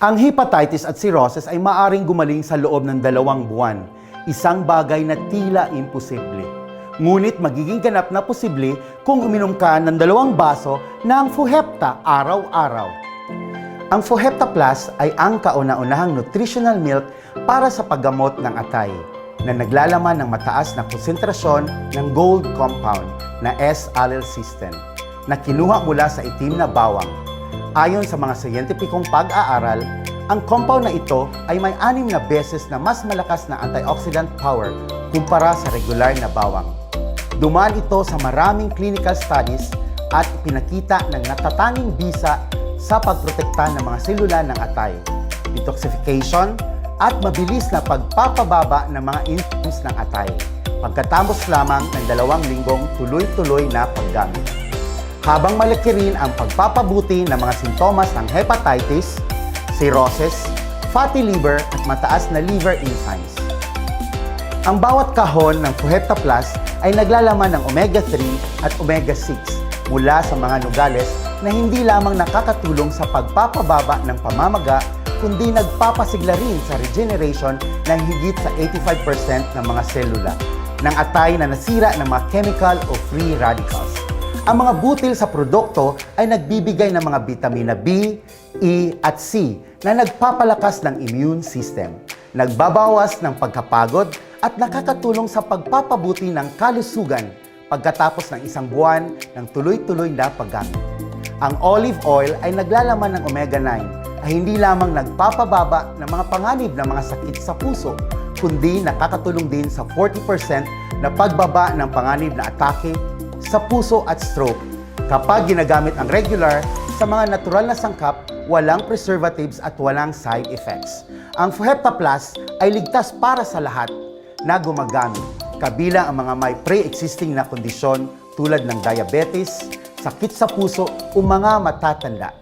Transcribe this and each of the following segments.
Ang hepatitis at cirrhosis ay maaring gumaling sa loob ng 2 buwan, isang bagay na tila imposible. Ngunit magiging ganap na posible kung uminom ka ng 2 baso ng Fuhepta araw-araw. Ang Fuhepta Plus ay ang kauna-unahang nutritional milk para sa paggamot ng atay na naglalaman ng mataas na konsentrasyon ng gold compound na S-allyl-cysteine na kinuha mula sa itim na bawang. Ayon sa mga siyentipikong pag-aaral, ang compound na ito ay may 6 na beses na mas malakas na antioxidant power kumpara sa regular na bawang. Dumaan ito sa maraming clinical studies at pinakita ng natatanging bisa sa pagprotekta ng mga selula ng atay, detoxification, at mabilis na pagpapababa ng mga enzymes ng atay pagkatapos lamang ng 2 linggong tuloy-tuloy na paggamit. Habang malaki rin ang pagpapabuti ng mga sintomas ng hepatitis, cirrhosis, fatty liver at mataas na liver enzymes. Ang bawat kahon ng Fuhepta Plus ay naglalaman ng omega-3 at omega-6 mula sa mga nogales na hindi lamang nakakatulong sa pagpapababa ng pamamaga kundi nagpapasigla rin sa regeneration ng higit sa 85% ng mga selula ng atay na nasira ng mga chemical o free radicals. Ang mga butil sa produkto ay nagbibigay ng mga bitamina B, E at C na nagpapalakas ng immune system, nagbabawas ng pagkapagod at nakakatulong sa pagpapabuti ng kalusugan pagkatapos ng 1 buwan ng tuloy-tuloy na paggamit. Ang olive oil ay naglalaman ng omega-9 ay hindi lamang nagpapababa ng mga panganib ng mga sakit sa puso, kundi nakakatulong din sa 40% na pagbaba ng panganib na atake sa puso at stroke. Kapag ginagamit ang regular sa mga natural na sangkap, walang preservatives at walang side effects. Ang Fuhepta Plus ay ligtas para sa lahat na gumagamit, kabilang ang mga may pre-existing na kondisyon tulad ng diabetes, sakit sa puso o mga matatanda.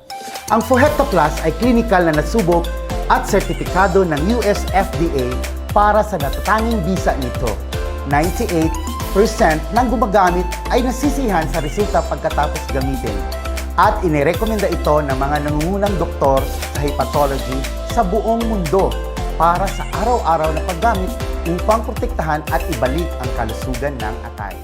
Ang Fuhepta Plus ay klinikal na nasubok at sertipikado ng US FDA para sa natatanging bisa nito. 98% ng gumagamit ay nasisiyahan sa resulta pagkatapos gamitin at inirekomenda ito ng mga nangungunang doktor sa hepatology sa buong mundo para sa araw-araw na paggamit upang protektahan at ibalik ang kalusugan ng atay.